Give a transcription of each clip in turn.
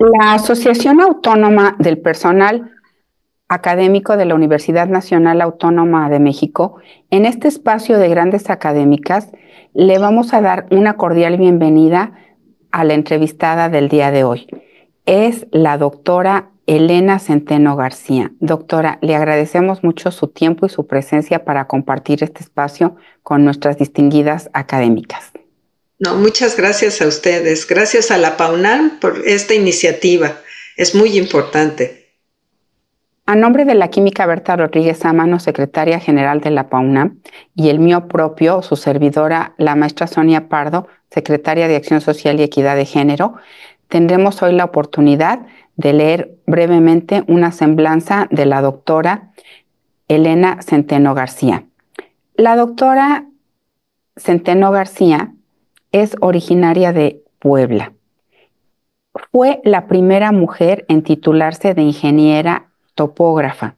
La Asociación Autónoma del Personal Académico de la Universidad Nacional Autónoma de México, en este espacio de grandes académicas, le vamos a dar una cordial bienvenida a la entrevistada del día de hoy. Es la doctora Elena Centeno García. Doctora, le agradecemos mucho su tiempo y su presencia para compartir este espacio con nuestras distinguidas académicas. No, muchas gracias a ustedes. Gracias a la PAUNAM por esta iniciativa. Es muy importante. A nombre de la química Berta Rodríguez Amano, secretaria general de la PAUNAM, y el mío propio, su servidora, la maestra Sonia Pardo, secretaria de Acción Social y Equidad de Género, tendremos hoy la oportunidad de leer brevemente una semblanza de la doctora Elena Centeno García. La doctora Centeno García es originaria de Puebla. Fue la primera mujer en titularse de ingeniera topógrafa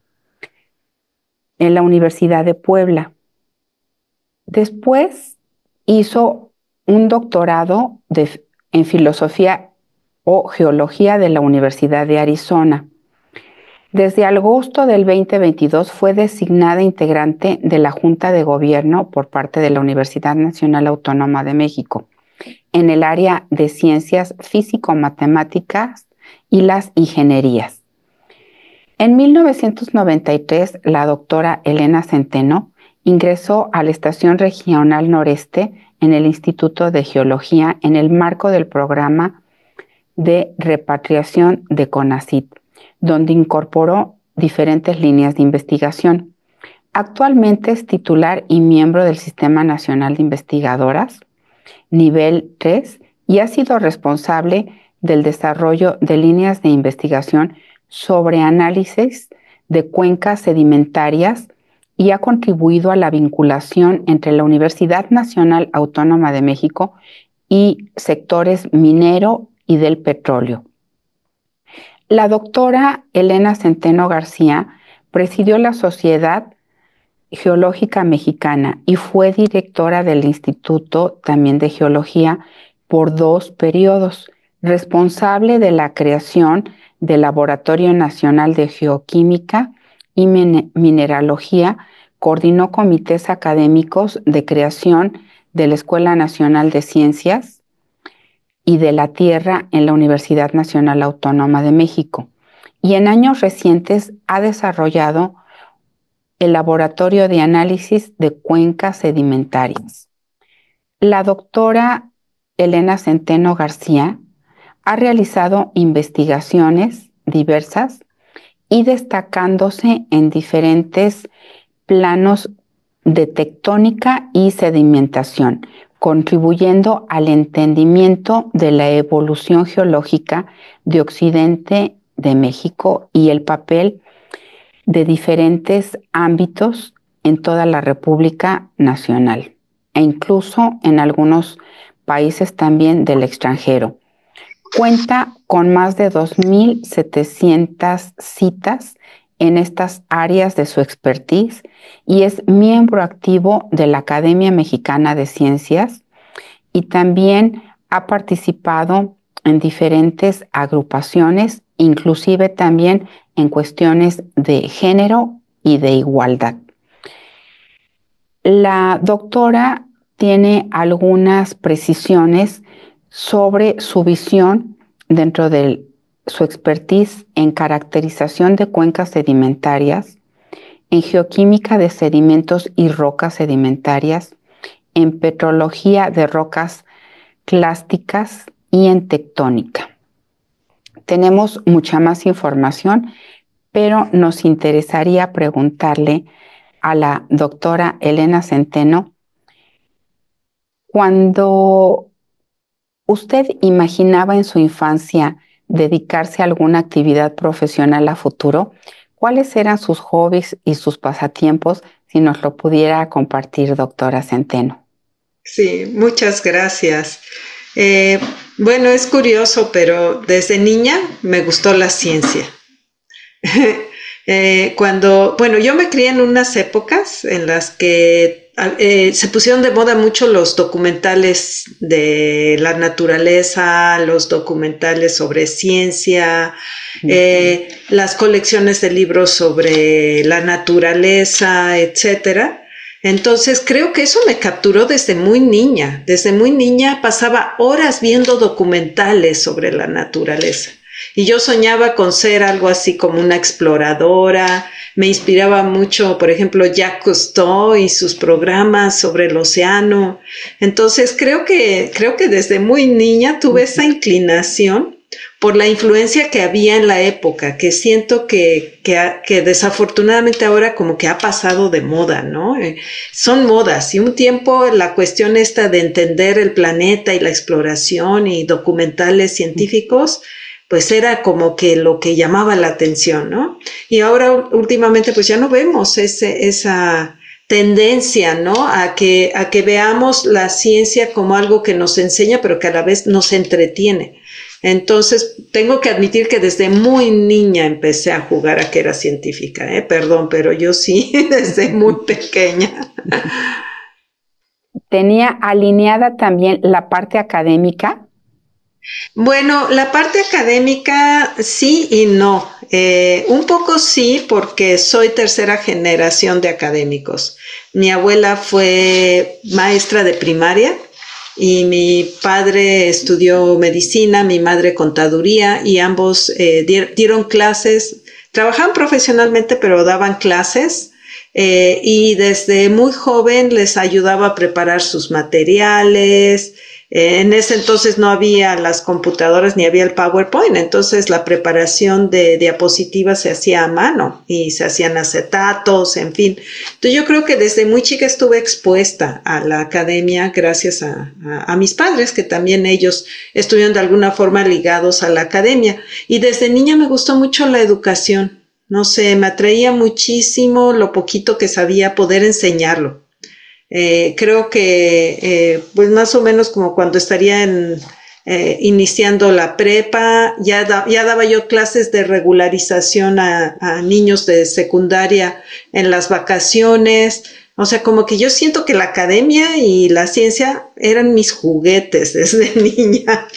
en la Universidad de Puebla. Después hizo un doctorado en filosofía o geología de la Universidad de Arizona. Desde agosto del 2022 fue designada integrante de la Junta de Gobierno por parte de la Universidad Nacional Autónoma de México en el área de ciencias físico-matemáticas y las ingenierías. En 1993, la doctora Elena Centeno ingresó a la Estación Regional Noreste en el Instituto de Geología en el marco del programa de repatriación de CONACYT, donde incorporó diferentes líneas de investigación. Actualmente es titular y miembro del Sistema Nacional de Investigadoras, nivel 3, y ha sido responsable del desarrollo de líneas de investigación sobre análisis de cuencas sedimentarias y ha contribuido a la vinculación entre la Universidad Nacional Autónoma de México y sectores minero y del petróleo. La doctora Elena Centeno García presidió la Sociedad Geológica Mexicana y fue directora del Instituto también de Geología por 2 periodos, responsable de la creación del Laboratorio Nacional de Geoquímica y Mineralogía, coordinó comités académicos de creación de la Escuela Nacional de Ciencias y de la Tierra en la Universidad Nacional Autónoma de México, y en años recientes ha desarrollado el Laboratorio de Análisis de Cuencas Sedimentarias. La doctora Elena Centeno García ha realizado investigaciones diversas y destacándose en diferentes planos de tectónica y sedimentación, contribuyendo al entendimiento de la evolución geológica de Occidente de México y el papel de diferentes ámbitos en toda la República Nacional e incluso en algunos países también del extranjero. Cuenta con más de 2.700 citas en estas áreas de su expertise y es miembro activo de la Academia Mexicana de Ciencias y también ha participado en diferentes agrupaciones, inclusive también en cuestiones de género y de igualdad. La doctora tiene algunas precisiones sobre su visión dentro de su expertise en caracterización de cuencas sedimentarias, en geoquímica de sedimentos y rocas sedimentarias, en petrología de rocas clásticas y en tectónica. Tenemos mucha más información, pero nos interesaría preguntarle a la doctora Elena Centeno, cuando usted imaginaba en su infancia dedicarse a alguna actividad profesional a futuro, ¿cuáles eran sus hobbies y sus pasatiempos? Si nos lo pudiera compartir, doctora Centeno. Sí, muchas gracias. Bueno, es curioso, pero desde niña me gustó la ciencia. Bueno, yo me crié en unas épocas en las que se pusieron de moda mucho los documentales de la naturaleza, los documentales sobre ciencia, las colecciones de libros sobre la naturaleza, etcétera. Entonces creo que eso me capturó desde muy niña. Desde muy niña pasaba horas viendo documentales sobre la naturaleza. Y yo soñaba con ser algo así como una exploradora. Me inspiraba mucho, por ejemplo, Jacques Cousteau y sus programas sobre el océano. Entonces creo que desde muy niña tuve esa inclinación por la influencia que había en la época, que siento que desafortunadamente ahora como que ha pasado de moda, ¿no? Son modas, y un tiempo la cuestión esta de entender el planeta y la exploración y documentales científicos, pues era como que lo que llamaba la atención, ¿no? Y ahora últimamente pues ya no vemos esa tendencia, ¿no? A que veamos la ciencia como algo que nos enseña, pero que a la vez nos entretiene. Entonces, tengo que admitir que desde muy niña empecé a jugar a que era científica, perdón, pero yo sí, desde muy pequeña. ¿Tenía alineada también la parte académica? Bueno, la parte académica sí y no. Un poco sí, porque soy tercera generación de académicos. Mi abuela fue maestra de primaria y mi padre estudió medicina, mi madre contaduría, y ambos dieron clases, trabajaban profesionalmente pero daban clases, y desde muy joven les ayudaba a preparar sus materiales. En ese entonces no había las computadoras ni había el PowerPoint, entonces la preparación de diapositivas se hacía a mano y se hacían acetatos, en fin. Entonces yo creo que desde muy chica estuve expuesta a la academia gracias a mis padres, que también ellos estuvieron de alguna forma ligados a la academia. Y desde niña me gustó mucho la educación. No sé, me atraía muchísimo lo poquito que sabía, poder enseñarlo. Creo que pues más o menos como cuando estaría iniciando la prepa, ya daba yo clases de regularización a niños de secundaria en las vacaciones. O sea, como que yo siento que la academia y la ciencia eran mis juguetes desde niña.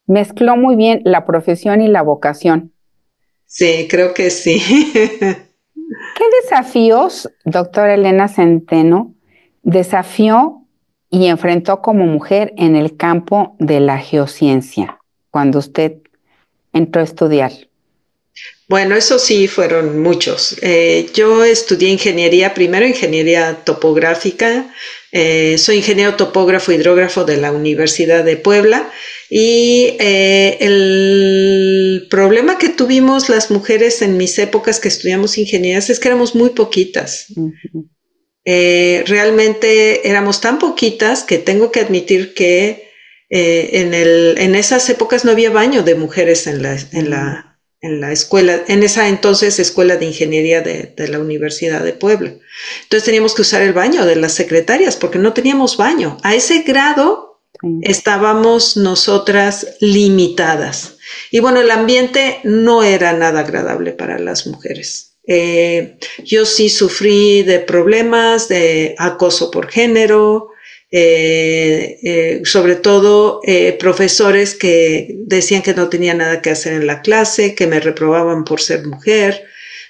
Mezcló muy bien la profesión y la vocación. Sí, creo que sí. ¿Qué desafíos, doctora Elena Centeno, desafió y enfrentó como mujer en el campo de la geociencia cuando usted entró a estudiar? Bueno, eso sí fueron muchos. Yo estudié ingeniería, primero ingeniería topográfica, soy ingeniero topógrafo hidrógrafo de la Universidad de Puebla, y el problema que tuvimos las mujeres en mis épocas que estudiamos ingenierías es que éramos muy poquitas. Uh-huh. Realmente éramos tan poquitas que tengo que admitir que en esas épocas no había baño de mujeres en la escuela, en esa entonces escuela de ingeniería de la Universidad de Puebla. Entonces teníamos que usar el baño de las secretarias porque no teníamos baño. A ese grado estábamos nosotras limitadas. Y bueno, el ambiente no era nada agradable para las mujeres. Yo sí sufrí de problemas de acoso por género, sobre todo profesores que decían que no tenía nada que hacer en la clase, que me reprobaban por ser mujer.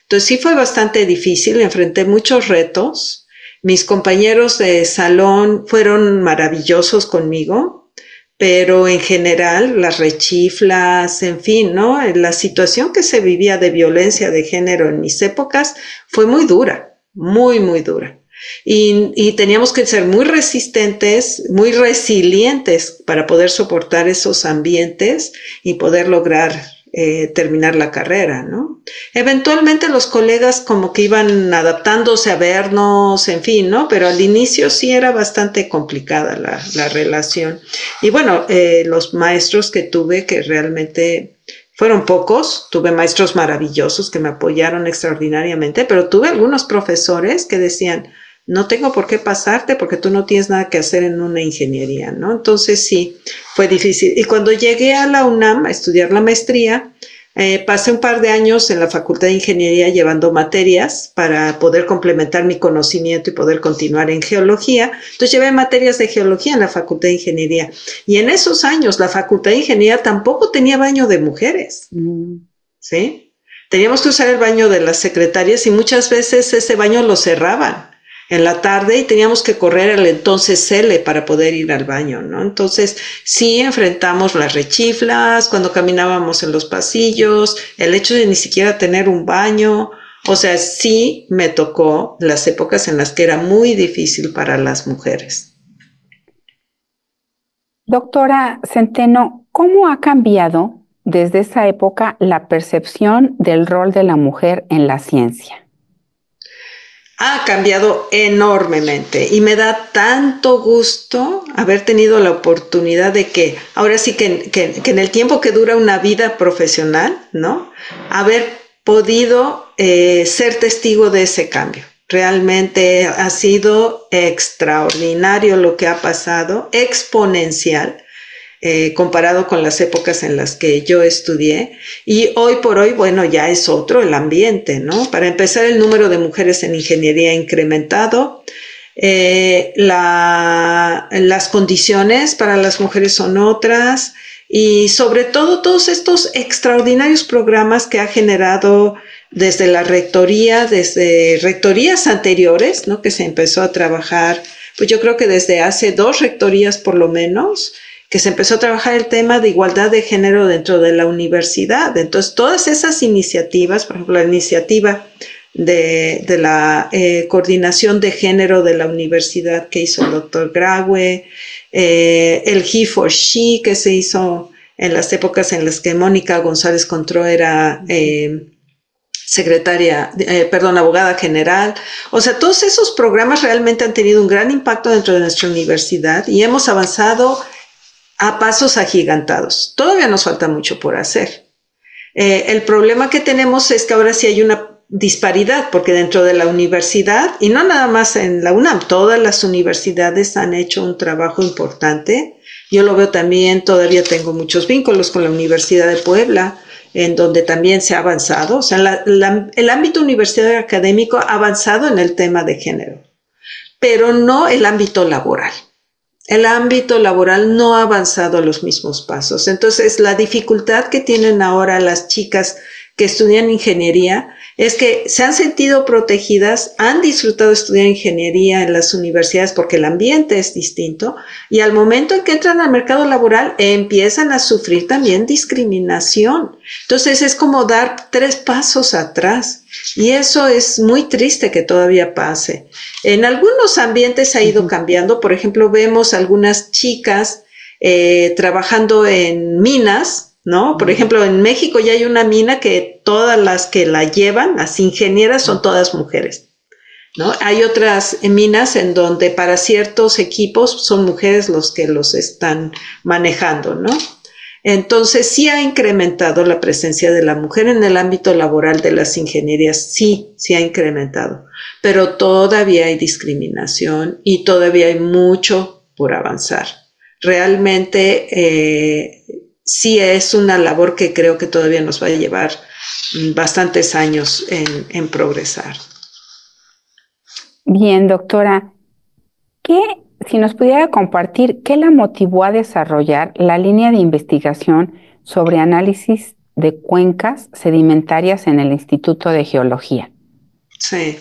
Entonces sí fue bastante difícil, enfrenté muchos retos. Mis compañeros de salón fueron maravillosos conmigo, pero en general las rechiflas, en fin, ¿no? La situación que se vivía de violencia de género en mis épocas fue muy dura, muy, muy dura. Y teníamos que ser muy resistentes, muy resilientes para poder soportar esos ambientes y poder lograr terminar la carrera, ¿no? Eventualmente los colegas como que iban adaptándose a vernos, en fin, ¿no? Pero al inicio sí era bastante complicada la relación. Y bueno, los maestros que tuve, que realmente fueron pocos, tuve maestros maravillosos que me apoyaron extraordinariamente, pero tuve algunos profesores que decían, no tengo por qué pasarte porque tú no tienes nada que hacer en una ingeniería, ¿no? Entonces sí, fue difícil. Y cuando llegué a la UNAM a estudiar la maestría, Pasé un par de años en la Facultad de Ingeniería llevando materias para poder complementar mi conocimiento y poder continuar en geología. Entonces llevé materias de geología en la Facultad de Ingeniería. Y en esos años la Facultad de Ingeniería tampoco tenía baño de mujeres. ¿Sí? Teníamos que usar el baño de las secretarias y muchas veces ese baño lo cerraban en la tarde y teníamos que correr al entonces Cele para poder ir al baño, ¿no? Entonces, sí enfrentamos las rechiflas cuando caminábamos en los pasillos, el hecho de ni siquiera tener un baño, o sea, sí me tocó las épocas en las que era muy difícil para las mujeres. Doctora Centeno, ¿cómo ha cambiado desde esa época la percepción del rol de la mujer en la ciencia? Ha cambiado enormemente y me da tanto gusto haber tenido la oportunidad de que, ahora sí que en el tiempo que dura una vida profesional, ¿no? Haber podido ser testigo de ese cambio. Realmente ha sido extraordinario lo que ha pasado, exponencial. Comparado con las épocas en las que yo estudié. Y hoy por hoy, bueno, ya es otro el ambiente, ¿no? Para empezar, el número de mujeres en ingeniería ha incrementado. Las condiciones para las mujeres son otras. Y sobre todo, todos estos extraordinarios programas que ha generado desde la rectoría, desde rectorías anteriores, ¿no? Que se empezó a trabajar, pues yo creo que desde hace 2 rectorías por lo menos, que se empezó a trabajar el tema de igualdad de género dentro de la universidad. Entonces, todas esas iniciativas, por ejemplo, la iniciativa de la coordinación de género de la universidad que hizo el doctor Graue, el He for She que se hizo en las épocas en las que Mónica González Contró era abogada general. O sea, todos esos programas realmente han tenido un gran impacto dentro de nuestra universidad y hemos avanzado a pasos agigantados. Todavía nos falta mucho por hacer. El problema que tenemos es que ahora sí hay una disparidad, porque dentro de la universidad, y no nada más en la UNAM, todas las universidades han hecho un trabajo importante. Yo lo veo también, todavía tengo muchos vínculos con la Universidad de Puebla, en donde también se ha avanzado. O sea, el ámbito universitario académico ha avanzado en el tema de género, pero no el ámbito laboral. El ámbito laboral no ha avanzado a los mismos pasos. Entonces, la dificultad que tienen ahora las chicas que estudian ingeniería es que se han sentido protegidas, han disfrutado estudiar ingeniería en las universidades porque el ambiente es distinto y al momento en que entran al mercado laboral empiezan a sufrir también discriminación. Entonces, es como dar 3 pasos atrás y eso es muy triste que todavía pase. En algunos ambientes ha ido cambiando. Por ejemplo, vemos algunas chicas trabajando en minas, ¿no? Por ejemplo, en México ya hay una mina que todas las que la llevan, las ingenieras, son todas mujeres, ¿no? Hay otras minas en donde para ciertos equipos son mujeres los que los están manejando, ¿no? Entonces, sí ha incrementado la presencia de la mujer en el ámbito laboral de las ingenierías, sí ha incrementado, pero todavía hay discriminación y todavía hay mucho por avanzar. Realmente, sí es una labor que creo que todavía nos va a llevar bastantes años en progresar. Bien, doctora, si nos pudiera compartir, ¿qué la motivó a desarrollar la línea de investigación sobre análisis de cuencas sedimentarias en el Instituto de Geología? Sí.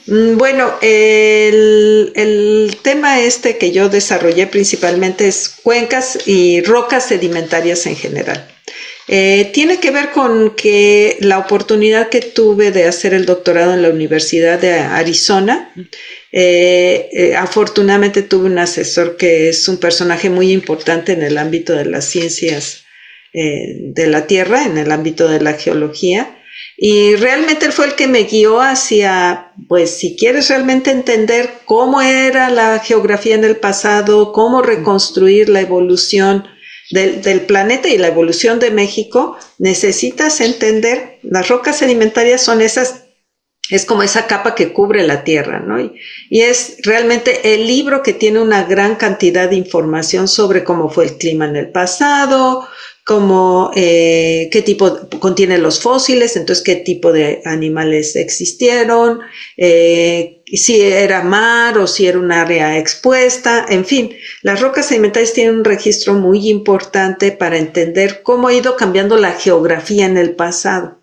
Bueno, el tema que yo desarrollé principalmente es cuencas y rocas sedimentarias en general. Tiene que ver con que la oportunidad que tuve de hacer el doctorado en la Universidad de Arizona, afortunadamente tuve un asesor que es un personaje muy importante en el ámbito de las ciencias de la Tierra, en el ámbito de la geología. Y realmente él fue el que me guió hacia, pues si quieres realmente entender cómo era la geografía en el pasado, cómo reconstruir la evolución del planeta y la evolución de México, necesitas entender, las rocas sedimentarias son esas, es como esa capa que cubre la Tierra, ¿no? Y es realmente el libro que tiene una gran cantidad de información sobre cómo fue el clima en el pasado, como qué tipo contiene los fósiles, entonces qué tipo de animales existieron, si era mar o si era un área expuesta, en fin, las rocas sedimentarias tienen un registro muy importante para entender cómo ha ido cambiando la geografía en el pasado.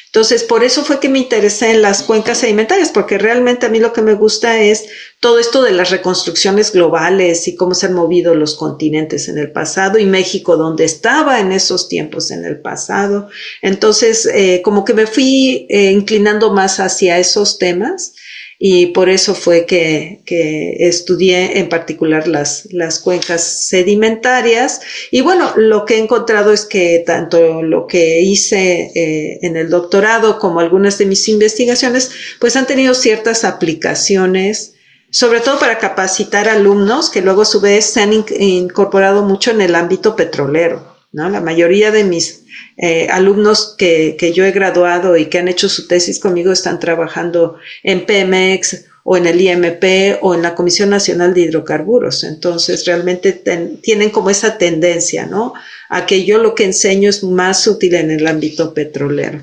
Entonces, por eso fue que me interesé en las cuencas sedimentarias, porque realmente a mí lo que me gusta es todo esto de las reconstrucciones globales y cómo se han movido los continentes en el pasado y México donde estaba en esos tiempos en el pasado. Entonces, como que me fui inclinando más hacia esos temas y por eso fue que estudié en particular las cuencas sedimentarias. Y bueno, lo que he encontrado es que tanto lo que hice en el doctorado como algunas de mis investigaciones, pues han tenido ciertas aplicaciones, sobre todo para capacitar alumnos que luego a su vez se han incorporado mucho en el ámbito petrolero, ¿no? La mayoría de mis alumnos que yo he graduado y que han hecho su tesis conmigo están trabajando en Pemex o en el IMP o en la Comisión Nacional de Hidrocarburos. Entonces realmente tienen como esa tendencia, ¿no? A que yo lo que enseño es más útil en el ámbito petrolero.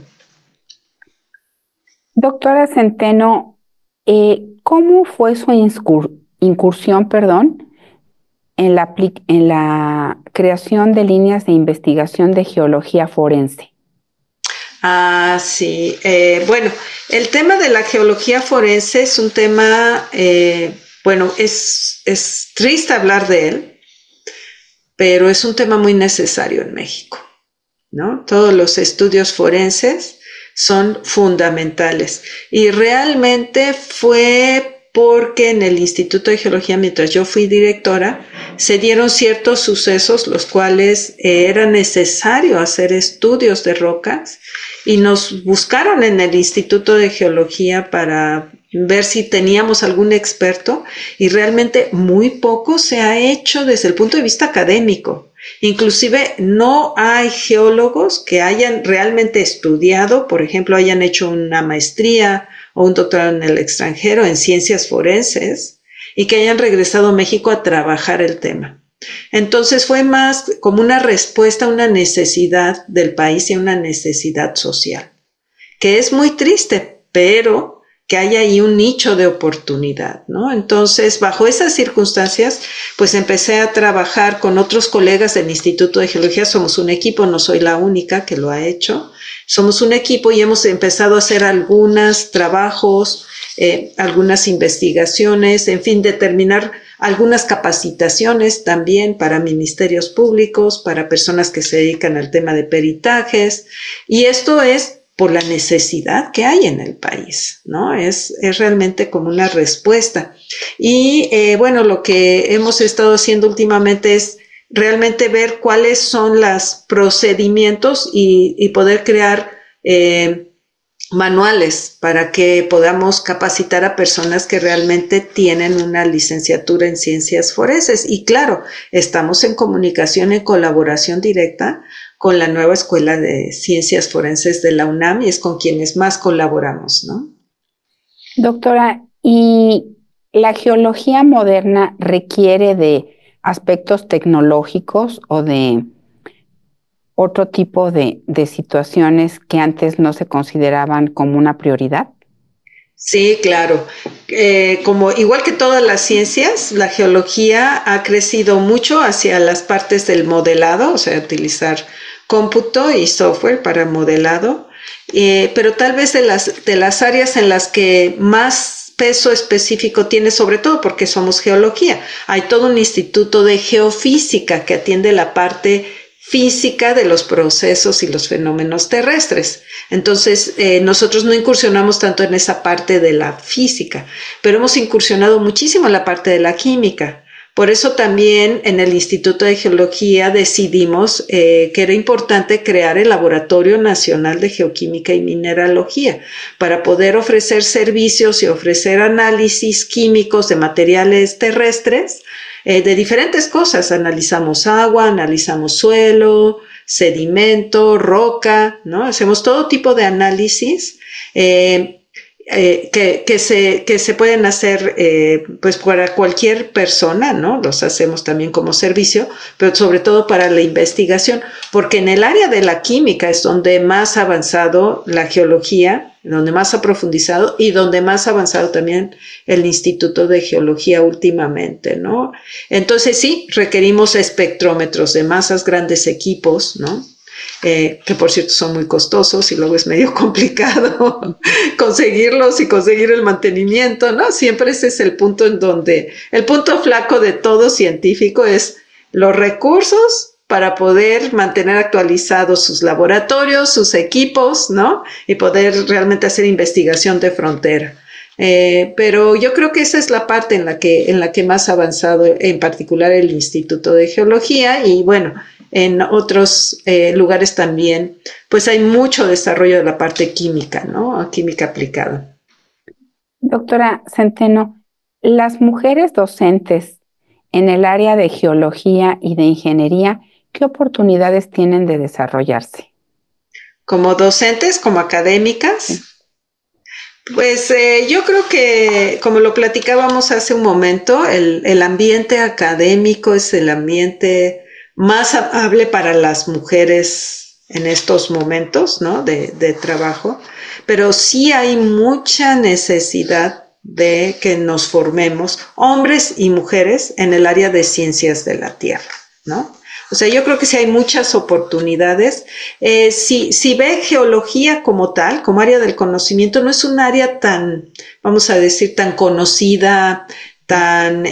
Doctora Centeno, ¿cómo fue su incursión, en la creación de líneas de investigación de geología forense? Ah, sí. Bueno, el tema de la geología forense es un tema, bueno, es triste hablar de él, pero es un tema muy necesario en México, ¿no? Todos los estudios forenses son fundamentales y realmente fue porque en el Instituto de Geología, mientras yo fui directora, se dieron ciertos sucesos los cuales era necesario hacer estudios de rocas y nos buscaron en el Instituto de Geología para ver si teníamos algún experto y realmente muy poco se ha hecho desde el punto de vista académico. Inclusive no hay geólogos que hayan realmente estudiado, por ejemplo, hayan hecho una maestría o un doctorado en el extranjero en ciencias forenses y que hayan regresado a México a trabajar el tema. Entonces fue más como una respuesta a una necesidad del país y a una necesidad social, que es muy triste, pero que hay ahí un nicho de oportunidad, ¿no? Entonces, bajo esas circunstancias, pues empecé a trabajar con otros colegas del Instituto de Geología. Somos un equipo, no soy la única que lo ha hecho. Somos un equipo y hemos empezado a hacer algunos trabajos, algunas investigaciones, en fin, determinar algunas capacitaciones también para ministerios públicos, para personas que se dedican al tema de peritajes. Y esto es por la necesidad que hay en el país, ¿no? Es realmente como una respuesta. Y bueno, lo que hemos estado haciendo últimamente es realmente ver cuáles son los procedimientos y poder crear manuales para que podamos capacitar a personas que realmente tienen una licenciatura en ciencias forenses. Y claro, estamos en comunicación, en colaboración directa con la nueva Escuela de Ciencias Forenses de la UNAM y es con quienes más colaboramos, ¿no? Doctora, ¿y la geología moderna requiere de aspectos tecnológicos o de otro tipo de situaciones que antes no se consideraban como una prioridad? Sí, claro. Como igual que todas las ciencias, la geología ha crecido mucho hacia las partes del modelado, o sea, utilizar cómputo y software para modelado, pero tal vez de las áreas en las que más peso específico tiene, sobre todo porque somos geología. Hay todo un instituto de geofísica que atiende la parte física de los procesos y los fenómenos terrestres. Entonces, nosotros no incursionamos tanto en esa parte de la física, pero hemos incursionado muchísimo en la parte de la química. Por eso también en el Instituto de Geología decidimos que era importante crear el Laboratorio Nacional de Geoquímica y Mineralogía para poder ofrecer servicios y ofrecer análisis químicos de materiales terrestres de diferentes cosas. Analizamos agua, analizamos suelo, sedimento, roca, ¿no? Hacemos todo tipo de análisis que se pueden hacer pues para cualquier persona, ¿no? Los hacemos también como servicio, pero sobre todo para la investigación, porque en el área de la química es donde más ha avanzado la geología, donde más ha profundizado y donde más ha avanzado también el Instituto de Geología últimamente, ¿no? Entonces sí, requerimos espectrómetros de masas, grandes equipos, ¿no? Que por cierto son muy costosos y luego es medio complicado conseguirlos y conseguir el mantenimiento, ¿no? Siempre ese es el punto en donde, el punto flaco de todo científico es los recursos para poder mantener actualizados sus laboratorios, sus equipos, ¿no? Y poder realmente hacer investigación de frontera. Pero yo creo que esa es la parte en la que más ha avanzado, en particular el Instituto de Geología, y bueno, en otros lugares también, pues hay mucho desarrollo de la parte química, ¿no? Química aplicada. Doctora Centeno, las mujeres docentes en el área de geología y de ingeniería, ¿qué oportunidades tienen de desarrollarse? Como docentes, como académicas, Sí. pues yo creo que, como lo platicábamos hace un momento, el ambiente académico es el ambiente más amable para las mujeres en estos momentos, ¿no? De trabajo, pero sí hay mucha necesidad de que nos formemos, hombres y mujeres, en el área de ciencias de la Tierra, ¿no? O sea, yo creo que sí hay muchas oportunidades. Si ve geología como tal, como área del conocimiento, no es un área tan, vamos a decir, tan conocida, tan...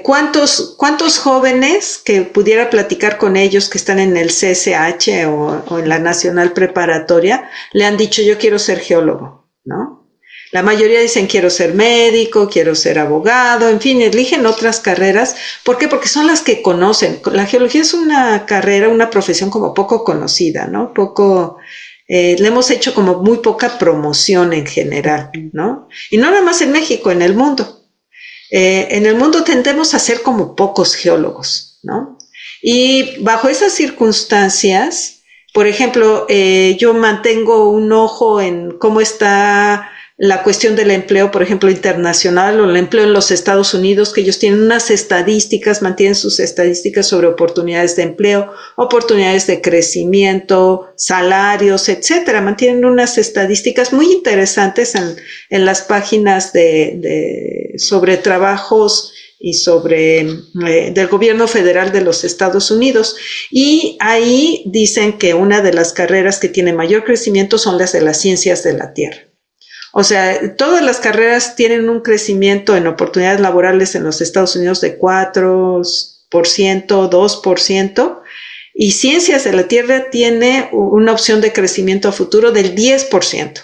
¿cuántos jóvenes que pudiera platicar con ellos que están en el CSH o en la Nacional Preparatoria le han dicho yo quiero ser geólogo, ¿no? La mayoría dicen quiero ser médico, quiero ser abogado, en fin, eligen otras carreras. ¿Por qué? Porque son las que conocen. La geología es una carrera, una profesión como poco conocida, ¿no? Le hemos hecho como muy poca promoción en general, ¿no? Y no nada más en México, en el mundo. En el mundo tendemos a ser como pocos geólogos, ¿no? Y bajo esas circunstancias, por ejemplo, yo mantengo un ojo en cómo está la cuestión del empleo, por ejemplo, internacional, o el empleo en los Estados Unidos, que ellos tienen unas estadísticas, mantienen sus estadísticas sobre oportunidades de empleo, oportunidades de crecimiento, salarios, etcétera. Mantienen unas estadísticas muy interesantes en las páginas sobre trabajos y sobre del gobierno federal de los Estados Unidos. Y ahí dicen que una de las carreras que tiene mayor crecimiento son las de las ciencias de la Tierra. O sea, todas las carreras tienen un crecimiento en oportunidades laborales en los Estados Unidos de 4%, 2%, y ciencias de la Tierra tiene una opción de crecimiento a futuro del 10%.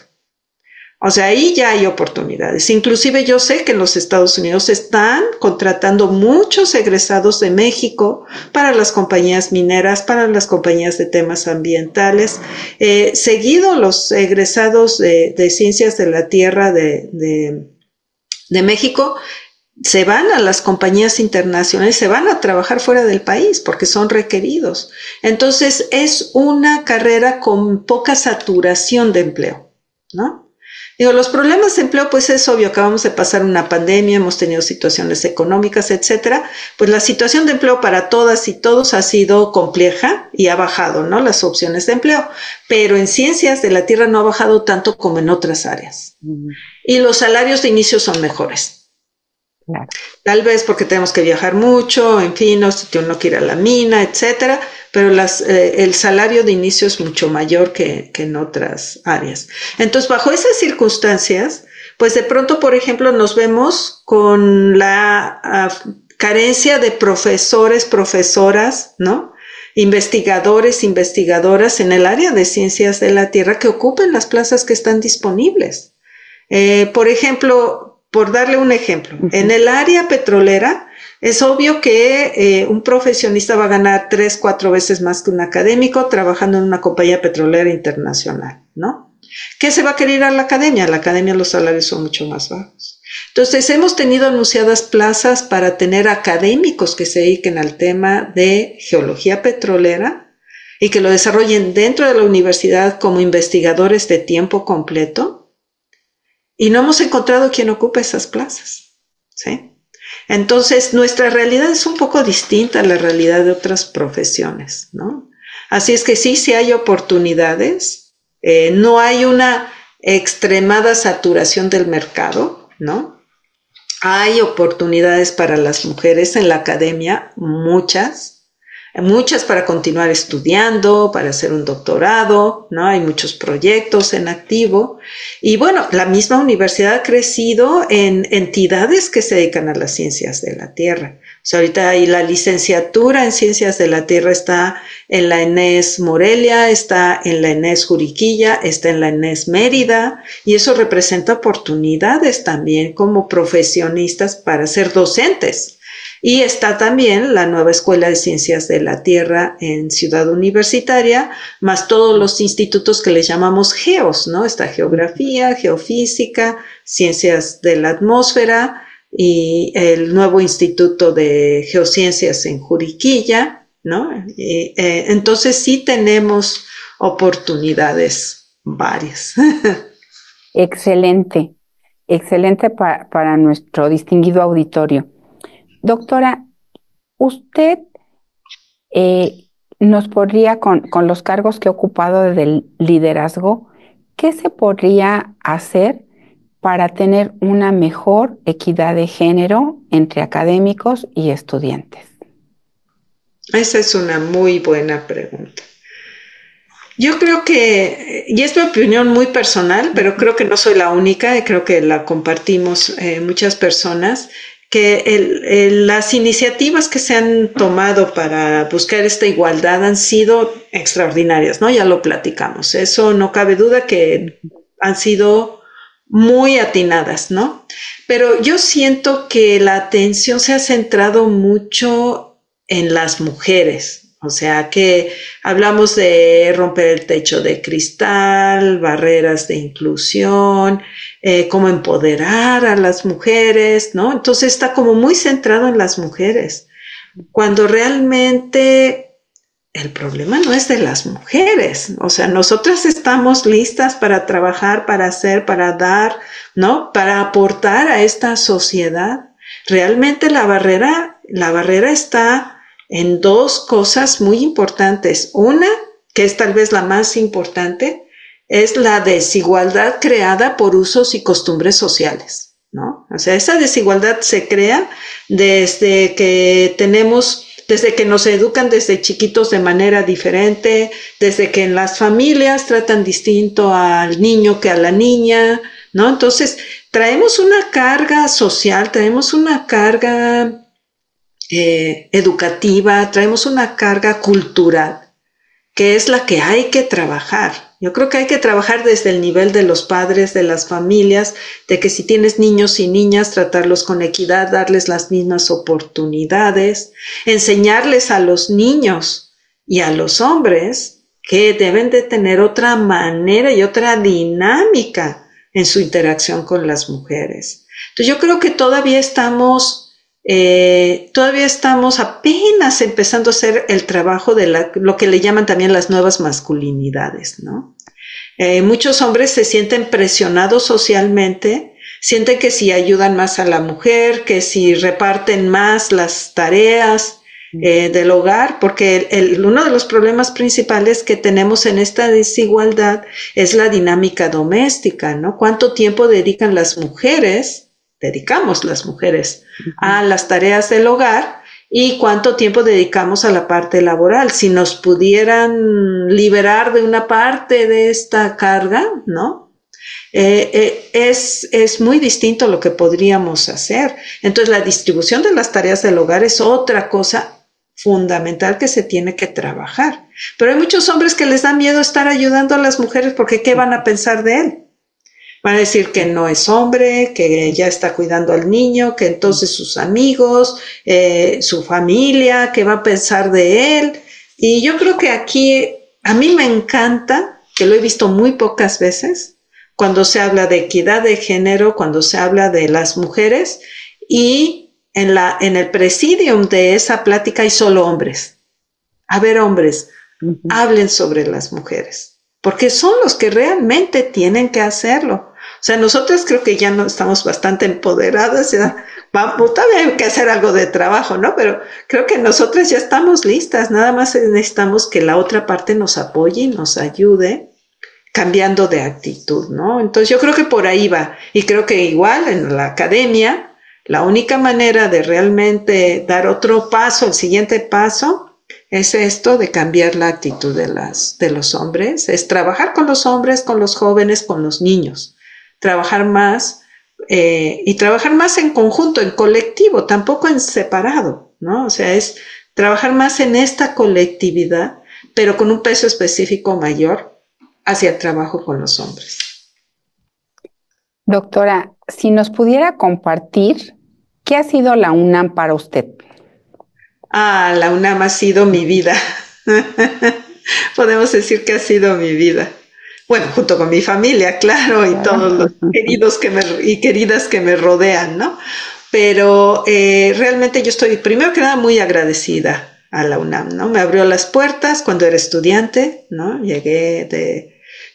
O sea, ahí ya hay oportunidades. Inclusive yo sé que en los Estados Unidos están contratando muchos egresados de México para las compañías mineras, para las compañías de temas ambientales. Seguido los egresados de Ciencias de la Tierra de México se van a las compañías internacionales, se van a trabajar fuera del país porque son requeridos. Entonces es una carrera con poca saturación de empleo, ¿no? Digo, los problemas de empleo, pues es obvio, acabamos de pasar una pandemia, hemos tenido situaciones económicas, etcétera. Pues la situación de empleo para todas y todos ha sido compleja y ha bajado, ¿no? Las opciones de empleo. Pero en ciencias de la Tierra no ha bajado tanto como en otras áreas. Y los salarios de inicio son mejores. Claro. Tal vez porque tenemos que viajar mucho, en fin, uno quiere ir a la mina, etcétera, pero el salario de inicio es mucho mayor que en otras áreas. Entonces, bajo esas circunstancias, pues de pronto, por ejemplo, nos vemos con la carencia de profesores, profesoras, ¿no? Investigadores, investigadoras en el área de ciencias de la Tierra que ocupen las plazas que están disponibles. Por ejemplo, por darle un ejemplo, en el área petrolera es obvio que un profesionista va a ganar 3, 4 veces más que un académico trabajando en una compañía petrolera internacional, ¿no? ¿Qué se va a querer ir a la academia? A la academia los salarios son mucho más bajos. Entonces hemos tenido anunciadas plazas para tener académicos que se dediquen al tema de geología petrolera y que lo desarrollen dentro de la universidad como investigadores de tiempo completo. y no hemos encontrado quien ocupe esas plazas, ¿sí? Entonces, nuestra realidad es un poco distinta a la realidad de otras profesiones, ¿no? Así es que sí hay oportunidades, no hay una extremada saturación del mercado, ¿no? Hay oportunidades para las mujeres en la academia, muchas para continuar estudiando, para hacer un doctorado, ¿no? Hay muchos proyectos en activo. Y bueno, la misma universidad ha crecido en entidades que se dedican a las ciencias de la Tierra. O sea, ahorita hay la licenciatura en ciencias de la Tierra está en la ENES Morelia, está en la ENES Juriquilla, está en la ENES Mérida, y eso representa oportunidades también como profesionistas para ser docentes. Y está también la nueva Escuela de Ciencias de la Tierra en Ciudad Universitaria, más todos los institutos que le llamamos geos, ¿no? Está geografía, geofísica, ciencias de la atmósfera y el nuevo Instituto de Geociencias en Juriquilla, ¿no? Entonces sí tenemos oportunidades varias. Excelente, excelente para nuestro distinguido auditorio. Doctora, usted nos podría, con los cargos que ha ocupado del liderazgo, ¿qué se podría hacer para tener una mejor equidad de género entre académicos y estudiantes? Esa es una muy buena pregunta. Yo creo que, y es mi opinión muy personal, pero creo que no soy la única, y creo que la compartimos muchas personas, que las iniciativas que se han tomado para buscar esta igualdad han sido extraordinarias, ¿no? Ya lo platicamos. Eso no cabe duda que han sido muy atinadas, ¿no? Pero yo siento que la atención se ha centrado mucho en las mujeres. O sea que hablamos de romper el techo de cristal, barreras de inclusión, cómo empoderar a las mujeres, ¿no? Entonces está como muy centrado en las mujeres, cuando realmente el problema no es de las mujeres. O sea, nosotras estamos listas para trabajar, para hacer, para dar, ¿no? Para aportar a esta sociedad. Realmente la barrera está en dos cosas muy importantes. Una, que es tal vez la más importante, es la desigualdad creada por usos y costumbres sociales, ¿no? O sea, esa desigualdad se crea desde que nos educan desde chiquitos de manera diferente, desde que en las familias tratan distinto al niño que a la niña, ¿no? Entonces, traemos una carga social, traemos una carga educativa, traemos una carga cultural, que es la que hay que trabajar. Yo creo que hay que trabajar desde el nivel de los padres, de las familias, de que si tienes niños y niñas, tratarlos con equidad, darles las mismas oportunidades, enseñarles a los niños y a los hombres que deben de tener otra manera y otra dinámica en su interacción con las mujeres. Entonces yo creo que todavía estamos apenas empezando a hacer el trabajo de lo que le llaman también las nuevas masculinidades, ¿no? Muchos hombres se sienten presionados socialmente, sienten que si ayudan más a la mujer, que si reparten más las tareas del hogar, porque uno de los problemas principales que tenemos en esta desigualdad es la dinámica doméstica, ¿no? ¿Cuánto tiempo dedicamos las mujeres a las tareas del hogar y cuánto tiempo dedicamos a la parte laboral? Si nos pudieran liberar de una parte de esta carga, ¿no? Es muy distinto lo que podríamos hacer. Entonces la distribución de las tareas del hogar es otra cosa fundamental que se tiene que trabajar. Pero hay muchos hombres que les da miedo estar ayudando a las mujeres porque ¿qué van a pensar de él? Van a decir que no es hombre, que ya está cuidando al niño, que entonces sus amigos, su familia, ¿qué va a pensar de él? Y yo creo que aquí a mí me encanta, que lo he visto muy pocas veces, cuando se habla de equidad de género, cuando se habla de las mujeres, y en el presidium de esa plática hay solo hombres. A ver, hombres, hablen sobre las mujeres, porque son los que realmente tienen que hacerlo. sea, nosotras creo que ya no estamos bastante empoderadas, ya vamos, todavía hay que hacer algo de trabajo, ¿no? Pero creo que nosotras ya estamos listas, nada más necesitamos que la otra parte nos apoye y nos ayude cambiando de actitud, ¿no? Entonces yo creo que por ahí va. Y creo que igual en la academia, la única manera de realmente dar otro paso, el siguiente paso, es esto de cambiar la actitud de los hombres, es trabajar con los hombres, con los jóvenes, con los niños, trabajar más y trabajar más en conjunto, en colectivo, tampoco en separado, ¿no? O sea, es trabajar más en esta colectividad, pero con un peso específico mayor hacia el trabajo con los hombres. Doctora, si nos pudiera compartir, ¿qué ha sido la UNAM para usted? La UNAM ha sido mi vida. Podemos decir que ha sido mi vida. Bueno, junto con mi familia, claro, y todos los queridos y queridas que me rodean, ¿no? Pero realmente yo estoy, primero que nada, muy agradecida a la UNAM, ¿no? Me abrió las puertas cuando era estudiante, ¿no? Llegué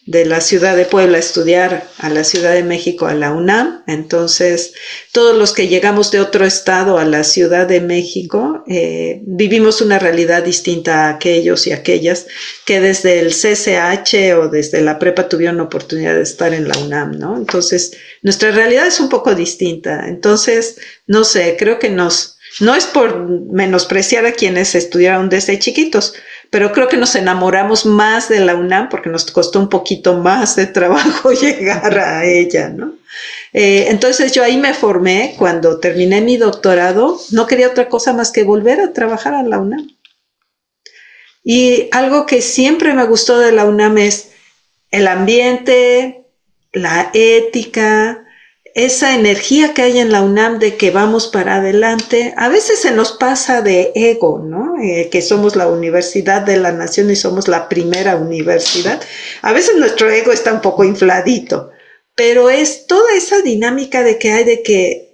de la ciudad de Puebla a estudiar a la Ciudad de México, a la UNAM. Entonces, todos los que llegamos de otro estado a la Ciudad de México, vivimos una realidad distinta a aquellos y aquellas que desde el CCH o desde la prepa tuvieron la oportunidad de estar en la UNAM, ¿no? Entonces, nuestra realidad es un poco distinta. Entonces, no sé, creo que no es por menospreciar a quienes estudiaron desde chiquitos, pero creo que nos enamoramos más de la UNAM porque nos costó un poquito más de trabajo llegar a ella, ¿no? Entonces yo ahí me formé. Cuando terminé mi doctorado, no quería otra cosa más que volver a trabajar a la UNAM. Y algo que siempre me gustó de la UNAM es el ambiente, la ética, esa energía que hay en la UNAM de que vamos para adelante. A veces se nos pasa de ego, ¿no? Que somos la universidad de la nación y somos la primera universidad. A veces nuestro ego está un poco infladito, pero es toda esa dinámica de que hay de que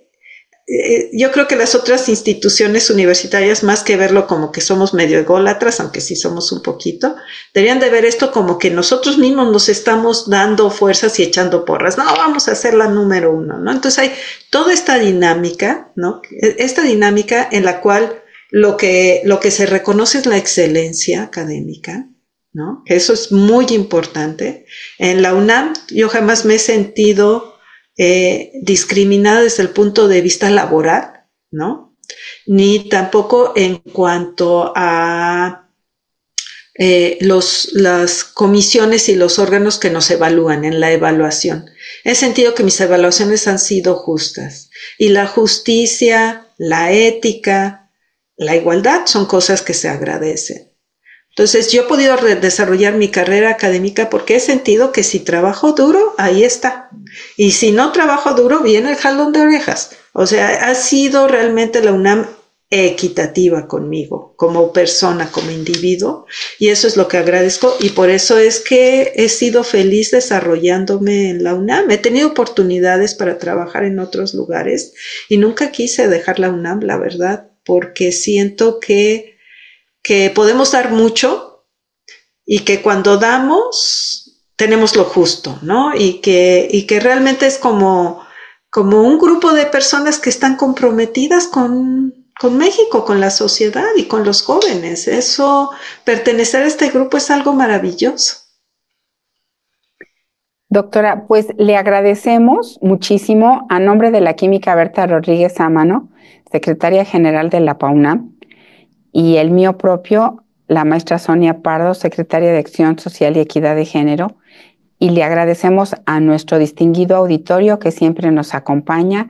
yo creo que las otras instituciones universitarias, más que verlo como que somos medio ególatras, aunque sí somos un poquito, deberían de ver esto como que nosotros mismos nos estamos dando fuerzas y echando porras. No, vamos a ser la número uno, ¿no? Entonces hay toda esta dinámica, ¿no? Esta dinámica en la cual lo que se reconoce es la excelencia académica, ¿no? Eso es muy importante. En la UNAM yo jamás me he sentido discriminada desde el punto de vista laboral, ¿no? Ni tampoco en cuanto a las comisiones y los órganos que nos evalúan en la evaluación. He sentido que mis evaluaciones han sido justas. Y la justicia, la ética, la igualdad son cosas que se agradecen. Entonces yo he podido desarrollar mi carrera académica porque he sentido que si trabajo duro, ahí está. Y si no trabajo duro, viene el jalón de orejas. O sea, ha sido realmente la UNAM equitativa conmigo, como persona, como individuo. Y eso es lo que agradezco. Y por eso es que he sido feliz desarrollándome en la UNAM. He tenido oportunidades para trabajar en otros lugares y nunca quise dejar la UNAM, la verdad, porque siento que podemos dar mucho y que cuando damos tenemos lo justo, ¿no? Y que realmente es como un grupo de personas que están comprometidas con México, con la sociedad y con los jóvenes. Eso, pertenecer a este grupo es algo maravilloso. Doctora, pues le agradecemos muchísimo a nombre de la química Berta Rodríguez Sámano, secretaria general de la PAUNAM, y el mío propio, la maestra Sonia Pardo, secretaria de Acción Social y Equidad de Género, y le agradecemos a nuestro distinguido auditorio que siempre nos acompaña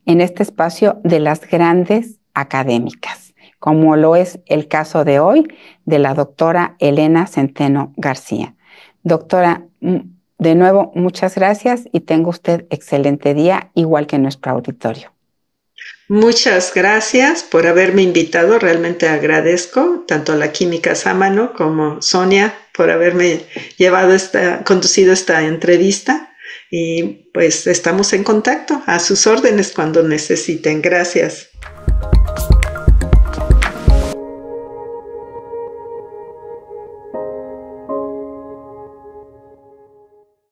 en este espacio de las grandes académicas, como lo es el caso de hoy de la doctora Elena Centeno García. Doctora, de nuevo, muchas gracias y tenga usted excelente día, igual que nuestro auditorio. Muchas gracias por haberme invitado. Realmente agradezco tanto a la química Sámano como Sonia por haberme conducido esta entrevista. Y pues estamos en contacto, a sus órdenes cuando necesiten. Gracias.